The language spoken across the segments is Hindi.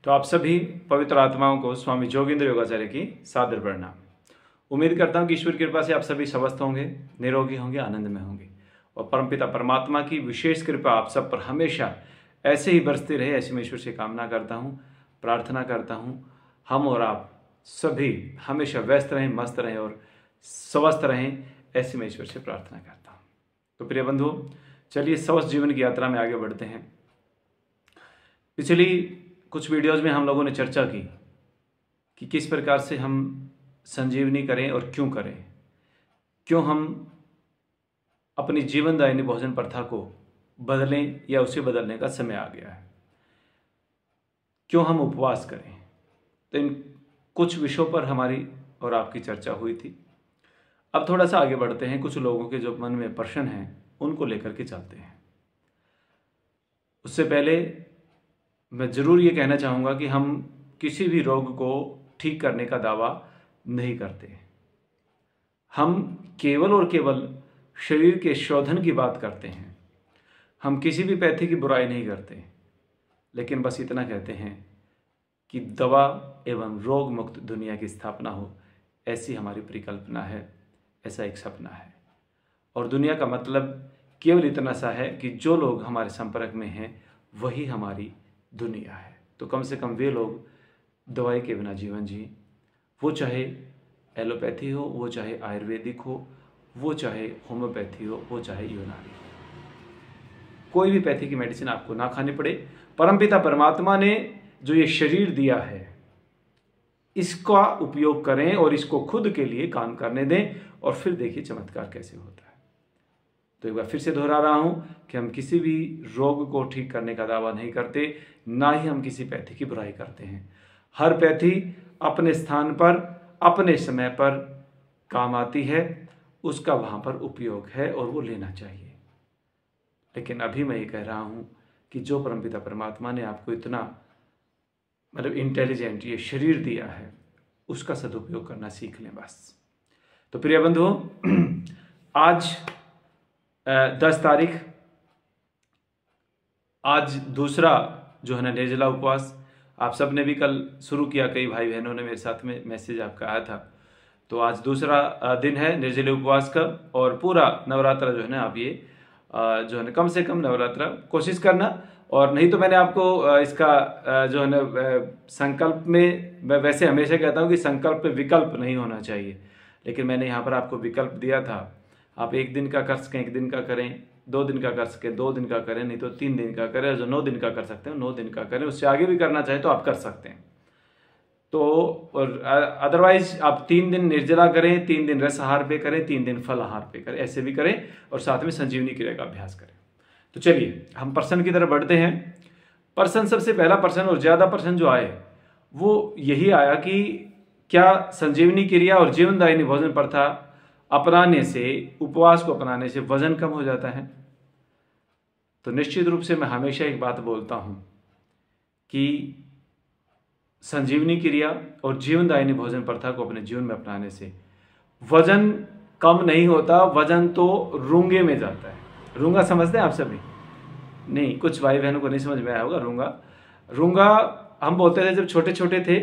तो आप सभी पवित्र आत्माओं को स्वामी जोगेंद्र योगाचार्य की सादर प्रणाम। उम्मीद करता हूँ कि ईश्वर की कृपा से आप सभी स्वस्थ होंगे, निरोगी होंगे, आनंद में होंगे और परमपिता परमात्मा की विशेष कृपा आप सब पर हमेशा ऐसे ही बरसती रहे, ऐसी मैं ईश्वर से कामना करता हूँ, प्रार्थना करता हूँ। हम और आप सभी हमेशा व्यस्त रहें, मस्त रहें और स्वस्थ रहें, ऐसी मैं ईश्वर से प्रार्थना करता हूँ। तो प्रिय बंधुओं, चलिए स्वस्थ जीवन की यात्रा में आगे बढ़ते हैं। पिछली कुछ वीडियोज़ में हम लोगों ने चर्चा की कि किस प्रकार से हम संजीवनी करें और क्यों करें, क्यों हम अपनी जीवनदायिनी भोजन प्रथा को बदलें या उसे बदलने का समय आ गया है, क्यों हम उपवास करें। तो इन कुछ विषयों पर हमारी और आपकी चर्चा हुई थी। अब थोड़ा सा आगे बढ़ते हैं, कुछ लोगों के जो मन में प्रश्न हैं उनको लेकर के चलते हैं। उससे पहले मैं ज़रूर ये कहना चाहूँगा कि हम किसी भी रोग को ठीक करने का दावा नहीं करते। हम केवल और केवल शरीर के शोधन की बात करते हैं। हम किसी भी पैथी की बुराई नहीं करते, लेकिन बस इतना कहते हैं कि दवा एवं रोग मुक्त दुनिया की स्थापना हो, ऐसी हमारी परिकल्पना है, ऐसा एक सपना है। और दुनिया का मतलब केवल इतना सा है कि जो लोग हमारे संपर्क में हैं वही हमारी दुनिया है। तो कम से कम वे लोग दवाई के बिना जीवन जिए, वो चाहे एलोपैथी हो, वो चाहे आयुर्वेदिक हो, वो चाहे होम्योपैथी हो, वो चाहे यूनानी हो। कोई भी पैथी की मेडिसिन आपको ना खानी पड़े। परमपिता परमात्मा ने जो ये शरीर दिया है, इसका उपयोग करें और इसको खुद के लिए काम करने दें और फिर देखिए चमत्कार कैसे होता है। तो एक बार फिर से दोहरा रहा हूं कि हम किसी भी रोग को ठीक करने का दावा नहीं करते, ना ही हम किसी पैथी की बुराई करते हैं। हर पैथी अपने स्थान पर, अपने समय पर काम आती है, उसका वहां पर उपयोग है और वो लेना चाहिए। लेकिन अभी मैं ये कह रहा हूं कि जो परमपिता परमात्मा ने आपको इतना इंटेलिजेंट ये शरीर दिया है, उसका सदुपयोग करना सीख लें बस। तो प्रिय बंधुओं, आज 10 तारीख, आज दूसरा जो है ना निर्जला उपवास आप सब ने भी कल शुरू किया। कई भाई बहनों ने मेरे साथ में मैसेज आपका आया था। तो आज दूसरा दिन है निर्जले उपवास का और पूरा नवरात्रा जो है ना आप ये जो है ना कम से कम नवरात्रा कोशिश करना। और नहीं तो मैंने आपको इसका जो है ना संकल्प में, मैं वैसे हमेशा कहता हूँ कि संकल्प पे विकल्प नहीं होना चाहिए, लेकिन मैंने यहाँ पर आपको विकल्प दिया था। आप 1 दिन का कर सकें 1 दिन का करें, 2 दिन का कर सकें 2 दिन का करें, नहीं तो 3 दिन का करें, जो 9 दिन का कर सकते हैं 9 दिन का करें। उससे आगे भी करना चाहे तो आप कर सकते हैं। तो और अदरवाइज आप 3 दिन निर्जला करें, 3 दिन रसाहार पे करें, 3 दिन फलाहार पे करें, ऐसे भी करें और साथ में संजीवनी क्रिया का अभ्यास करें। तो चलिए हम प्रश्न की तरफ बढ़ते हैं। प्रश्न, सबसे पहला प्रश्न और ज़्यादा प्रश्न जो आए वो यही आया कि क्या संजीवनी क्रिया और जीवनदायिनी भोजन प्रथा अपनाने से, उपवास को अपनाने से वजन कम हो जाता है? तो निश्चित रूप से मैं हमेशा एक बात बोलता हूं कि संजीवनी क्रिया और जीवनदायिनी भोजन प्रथा को अपने जीवन में अपनाने से वजन कम नहीं होता, वजन तो रूंगे में जाता है। रूंगा समझते हैं आप सभी? नहीं, कुछ भाई बहनों को नहीं समझ में आया होगा। रूंगा हम बोलते थे जब छोटे छोटे थे,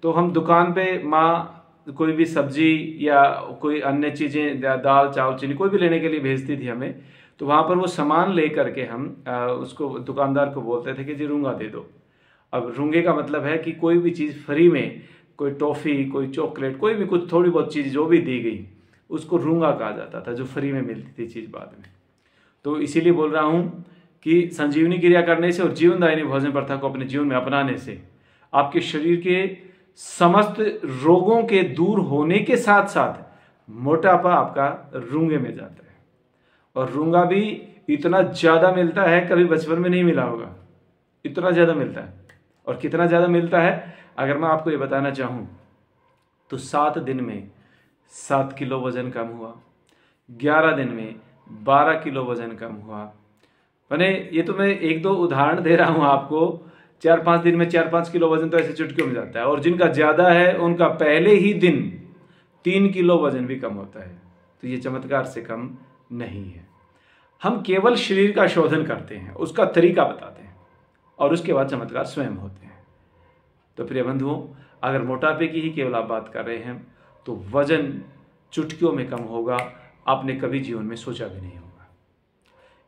तो हम दुकान पे माँ कोई भी सब्जी या कोई अन्य चीज़ें, दाल चावल चीनी कोई भी लेने के लिए भेजती थी हमें, तो वहाँ पर वो सामान ले करके हम उसको दुकानदार को बोलते थे कि जी रूंगा दे दो। अब रूंगे का मतलब है कि कोई भी चीज़ फ्री में, कोई टॉफ़ी, कोई चॉकलेट, कोई भी कुछ थोड़ी बहुत चीज़ जो भी दी गई, उसको रूंगा कहा जाता था, जो फ्री में मिलती थी चीज़ बाद में। तो इसीलिए बोल रहा हूँ कि संजीवनी क्रिया करने से और जीवनदायिनी भोजन प्रथा को अपने जीवन में अपनाने से आपके शरीर के समस्त रोगों के दूर होने के साथ साथ मोटापा आपका रूंगे में जाता है। और रूंगा भी इतना ज़्यादा मिलता है, कभी बचपन में नहीं मिला होगा, इतना ज़्यादा मिलता है। और कितना ज़्यादा मिलता है अगर मैं आपको ये बताना चाहूँ तो 7 दिन में 7 किलो वजन कम हुआ, 11 दिन में 12 किलो वजन कम हुआ। मैंने ये तो मैं 1-2 उदाहरण दे रहा हूँ आपको। 4-5 दिन में 4-5 किलो वजन तो ऐसे चुटकियों में जाता है। और जिनका ज़्यादा है उनका पहले ही दिन 3 किलो वजन भी कम होता है। तो ये चमत्कार से कम नहीं है। हम केवल शरीर का शोधन करते हैं, उसका तरीका बताते हैं और उसके बाद चमत्कार स्वयं होते हैं। तो प्रिय बंधुओं, अगर मोटापे की ही केवल आप बात कर रहे हैं तो वजन चुटकियों में कम होगा, आपने कभी जीवन में सोचा भी नहीं होगा।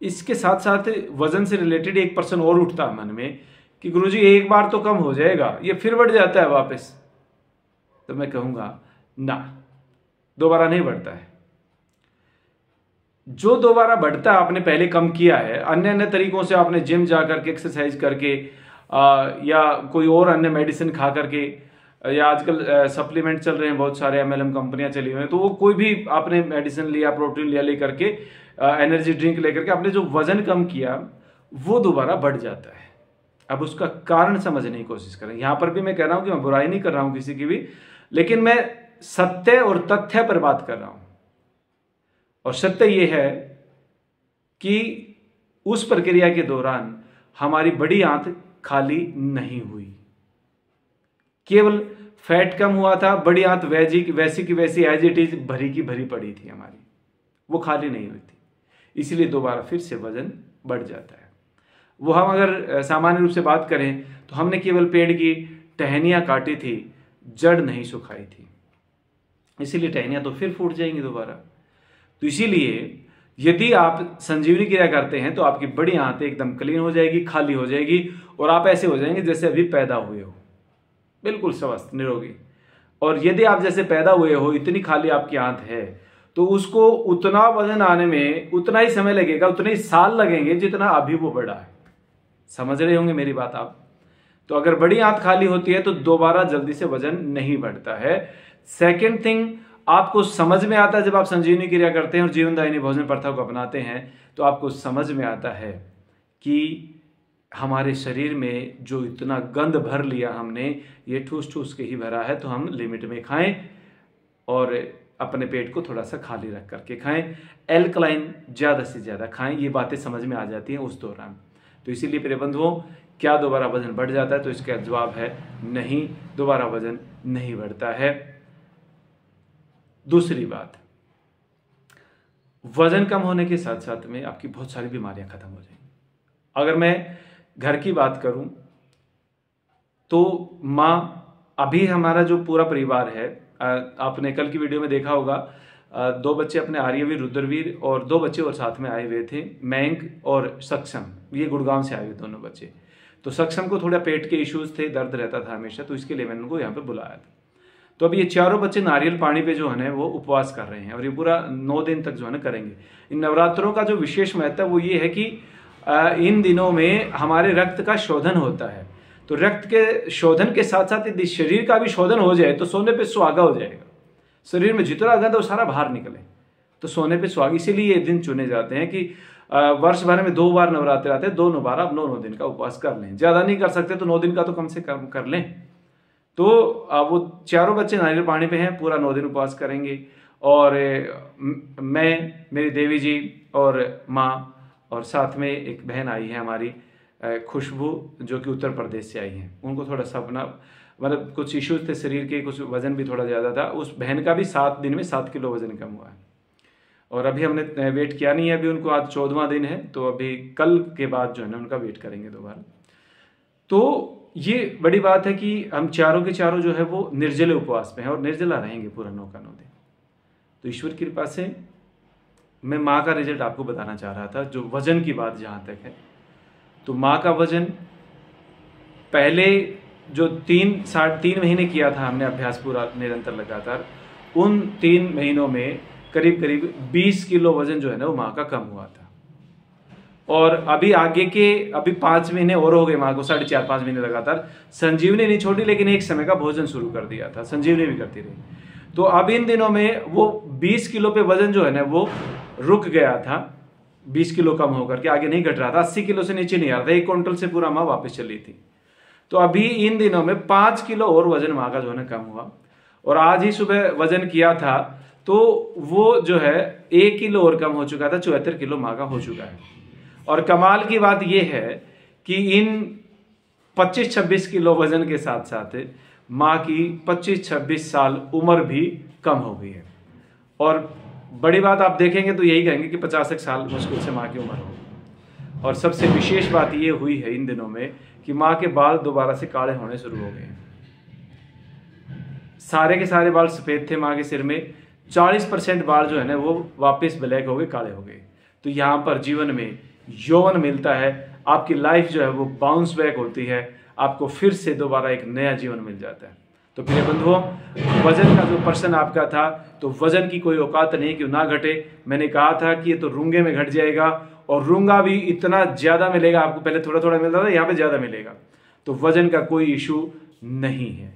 इसके साथ साथ वजन से रिलेटेड एक प्रश्न और उठता है मन में कि गुरुजी एक बार तो कम हो जाएगा, ये फिर बढ़ जाता है वापस। तो मैं कहूंगा ना, दोबारा नहीं बढ़ता है। जो दोबारा बढ़ता है आपने पहले कम किया है, अन्य अन्य तरीकों से आपने जिम जा करके, एक्सरसाइज करके या कोई और अन्य मेडिसिन खा करके, या आजकल सप्लीमेंट चल रहे हैं बहुत सारे, MLM कंपनियां चली हुई हैं, तो वो कोई भी आपने मेडिसिन लिया, प्रोटीन लिया, लेकर के एनर्जी ड्रिंक लेकर के आपने जो वजन कम किया वो दोबारा बढ़ जाता है। अब उसका कारण समझने की कोशिश करें। यहां पर भी मैं कह रहा हूं कि मैं बुराई नहीं कर रहा हूं किसी की भी, लेकिन मैं सत्य और तथ्य पर बात कर रहा हूं। और सत्य यह है कि उस प्रक्रिया के दौरान हमारी बड़ी आंत खाली नहीं हुई, केवल फैट कम हुआ था, बड़ी आंत वैसी की वैसी एज इट इज भरी की भरी पड़ी थी हमारी, वो खाली नहीं हुई थी, इसलिए दोबारा फिर से वजन बढ़ जाता है। वो हम अगर सामान्य रूप से बात करें तो हमने केवल पेड़ की टहनियां काटी थी, जड़ नहीं सुखाई थी, इसीलिए टहनियां तो फिर फूट जाएंगी दोबारा। तो इसीलिए यदि आप संजीवनी क्रिया करते हैं तो आपकी बड़ी आंत एकदम क्लीन हो जाएगी, खाली हो जाएगी, और आप ऐसे हो जाएंगे जैसे अभी पैदा हुए हो, बिल्कुल स्वस्थ निरोगी। और यदि आप जैसे पैदा हुए हो, इतनी खाली आपकी आंत है, तो उसको उतना वजन आने में उतना ही समय लगेगा, उतने ही साल लगेंगे जितना अभी वो बड़ा है। समझ रहे होंगे मेरी बात आप। तो अगर बड़ी आंत खाली होती है तो दोबारा जल्दी से वजन नहीं बढ़ता है। सेकेंड थिंग, आपको समझ में आता है जब आप संजीवनी क्रिया करते हैं और जीवनदायिनी भोजन प्रथा को अपनाते हैं, तो आपको समझ में आता है कि हमारे शरीर में जो इतना गंद भर लिया हमने, ये ठूस ठूस के ही भरा है, तो हम लिमिट में खाएं और अपने पेट को थोड़ा सा खाली रख करके खाएं, एल्कलाइन ज्यादा से ज्यादा खाएं। ये बातें समझ में आ जाती हैं उस दौरान। तो इसीलिए प्रिय बंधुओं, क्या दोबारा वजन बढ़ जाता है? तो इसका जवाब है नहीं, दोबारा वजन नहीं बढ़ता है। दूसरी बात, वजन कम होने के साथ साथ में आपकी बहुत सारी बीमारियां खत्म हो जाएंगी। अगर मैं घर की बात करूं तो माँ, अभी हमारा जो पूरा परिवार है, आपने कल की वीडियो में देखा होगा, 2 बच्चे अपने आर्यवीर, रुद्रवीर, और 2 बच्चे और साथ में आए हुए थे, मयंक और सक्षम। ये गुड़गांव से आए हुए दोनों बच्चे। तो सक्षम को थोड़ा पेट के इश्यूज थे, दर्द रहता था हमेशा, तो इसके लिए मैंने उनको यहाँ पे बुलाया था। तो अब ये चारों बच्चे नारियल पानी पे जो है वो उपवास कर रहे हैं, और ये पूरा 9 दिन तक जो है करेंगे। इन नवरात्रों का जो विशेष महत्व वो ये है कि इन दिनों में हमारे रक्त का शोधन होता है। तो रक्त के शोधन के साथ साथ यदि शरीर का भी शोधन हो जाए तो सोने पे सुहागा हो जाएगा। शरीर में जितना गंद वो सारा बाहर निकले तो सोने पे सुहागा। इसीलिए ये दिन चुने जाते हैं कि वर्ष भर में 2 बार नवरात्र आते हैं, 2 बार आप 9 दिन का उपवास कर लें। ज्यादा नहीं कर सकते तो 9 दिन का तो कम से कम कर लें। तो वो चारों बच्चे नारियल पानी पे हैं, पूरा 9 दिन उपवास करेंगे। और मैं, मेरी देवी जी और माँ, और साथ में एक बहन आई है हमारी खुशबू, जो कि उत्तर प्रदेश से आई हैं। उनको थोड़ा सा अपना मतलब कुछ इश्यूज थे शरीर के, कुछ वजन भी थोड़ा ज़्यादा था। उस बहन का भी 7 दिन में 7 किलो वजन कम हुआ है। और अभी हमने वेट किया नहीं है, अभी उनको आज 14वां दिन है, तो अभी कल के बाद जो है ना उनका वेट करेंगे दोबारा। तो ये बड़ी बात है कि हम चारों के चारों जो है वो निर्जले उपवास में है और निर्जला रहेंगे पूरा 9 का 9 दिन। तो ईश्वर की कृपा से मैं माँ का रिजल्ट आपको बताना चाह रहा था। जो वजन की बात जहाँ तक है, तो माँ का वजन पहले जो 3 महीने किया था हमने अभ्यास पूरा निरंतर लगातार, उन 3 महीनों में करीब करीब 20 किलो वजन जो है ना वो माँ का कम हुआ था। और अभी आगे के 5 महीने और हो गए माँ को, 4.5-5 महीने लगातार संजीवनी नहीं छोड़ी, लेकिन एक समय का भोजन शुरू कर दिया था, संजीवनी भी करती रही। तो अब इन दिनों में वो 20 किलो पे वजन जो है ना वो रुक गया था, 20 किलो कम होकर के आगे नहीं घट रहा था, 80 किलो से नीचे नहीं आ रहा था। 1 क्विंटल से पूरा माँ वापस चली थी। तो अभी इन दिनों में 5 किलो और वजन माँ का जो है ना कम हुआ। और आज ही सुबह वजन किया था तो वो जो है 1 किलो और कम हो चुका था, 74 किलो माँ का हो चुका है। और कमाल की बात यह है कि इन 25-26 किलो वजन के साथ साथ माँ की 25-26 साल उम्र भी कम हो गई है। और बड़ी बात आप देखेंगे तो यही कहेंगे कि 50 साल मुश्किल से माँ की उम्र हो। और सबसे विशेष बात ये हुई है इन दिनों में कि माँ के बाल दोबारा से काले होने शुरू हो गए हैं। सारे के सारे बाल सफ़ेद थे माँ के सिर में, 40% बाल जो है ना वो वापस ब्लैक हो गए, काले हो गए। तो यहाँ पर जीवन में यौवन मिलता है, आपकी लाइफ जो है वो बाउंस बैक होती है, आपको फिर से दोबारा एक नया जीवन मिल जाता है। तो प्रिय बंधुओं, वजन का जो प्रश्न आपका था, तो वजन की कोई औकात नहीं कि ना घटे। मैंने कहा था कि ये तो रूंगे में घट जाएगा, और रूंगा भी इतना ज़्यादा मिलेगा आपको, पहले थोड़ा थोड़ा मिलता था, यहाँ पे ज़्यादा मिलेगा। तो वजन का कोई इशू नहीं है।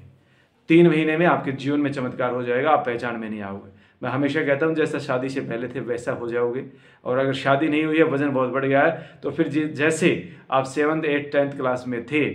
3 महीने में आपके जीवन में चमत्कार हो जाएगा, आप पहचान में नहीं आओगे। मैं हमेशा कहता हूँ जैसा शादी से पहले थे वैसा हो जाओगे, और अगर शादी नहीं हुई है, वजन बहुत बढ़ गया है, तो फिर जैसे आप 7th 8th 10th क्लास में थे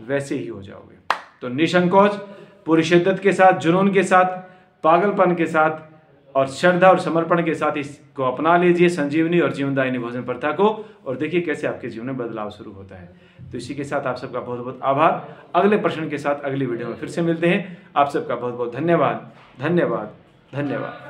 वैसे ही हो जाओगे। तो निसंकोच, पूरी शिद्दत के साथ, जुनून के साथ, पागलपन के साथ और श्रद्धा और समर्पण के साथ इसको अपना लीजिए, संजीवनी और जीवनदायिनी भोजन प्रथा को, और देखिए कैसे आपके जीवन में बदलाव शुरू होता है। तो इसी के साथ आप सबका बहुत बहुत आभार। अगले प्रश्न के साथ अगली वीडियो में फिर से मिलते हैं। आप सबका बहुत बहुत धन्यवाद, धन्यवाद, धन्यवाद।